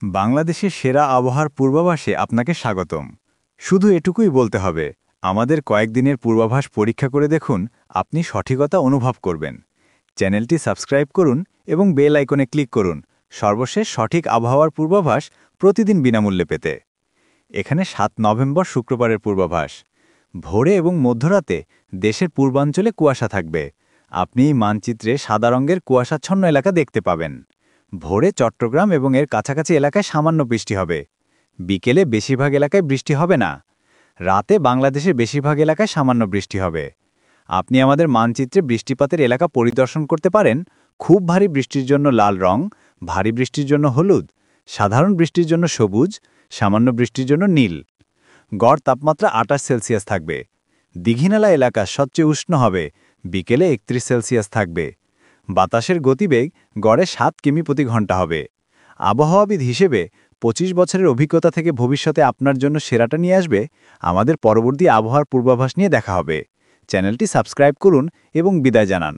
বাংলাদেশের সেরা আবহাওয়ার পূর্বাভাসে আপনাকে স্বাগতম। শুধু এটুকুই বলতে হবে, আমাদের কয়েকদিনের পূর্বাভাস পরীক্ষা করে দেখুন, আপনি সঠিকতা অনুভব করবেন। চ্যানেলটি সাবস্ক্রাইব করুন এবং বেল আইকনে ক্লিক করুন সর্বশেষ সঠিক আবহাওয়ার পূর্বাভাস প্রতিদিন বিনামূল্যে পেতে। এখানে 7 নভেম্বর শুক্রবারের পূর্বাভাস। ভোরে এবং মধ্যরাতে দেশের পূর্বাঞ্চলে কুয়াশা থাকবে। আপনি এই মানচিত্রে সাদা রঙের কুয়াশাচ্ছন্ন এলাকা দেখতে পাবেন। ভোরে চট্টগ্রাম এবং এর কাছাকাছি এলাকায় সামান্য বৃষ্টি হবে। বিকেলে বেশিরভাগ এলাকায় বৃষ্টি হবে না। রাতে বাংলাদেশের বেশিরভাগ এলাকায় সামান্য বৃষ্টি হবে। আপনি আমাদের মানচিত্রে বৃষ্টিপাতের এলাকা পরিদর্শন করতে পারেন। খুব ভারী বৃষ্টির জন্য লাল রং, ভারী বৃষ্টির জন্য হলুদ, সাধারণ বৃষ্টির জন্য সবুজ, সামান্য বৃষ্টির জন্য নীল। গড় তাপমাত্রা 28 সেলসিয়াস থাকবে। দীঘিনালা এলাকা সবচেয়ে উষ্ণ হবে, বিকেলে 31 সেলসিয়াস থাকবে। বাতাসের গতিবেগ গড়ে 7 কিমি প্রতি ঘন্টা হবে। আবহাওয়াবিদ হিসেবে 25 বছরের অভিজ্ঞতা থেকে ভবিষ্যতে আপনার জন্য সেরাটা নিয়ে আসবে। আমাদের পরবর্তী আবহাওয়ার পূর্বাভাস নিয়ে দেখা হবে। চ্যানেলটি সাবস্ক্রাইব করুন এবং বিদায় জানান।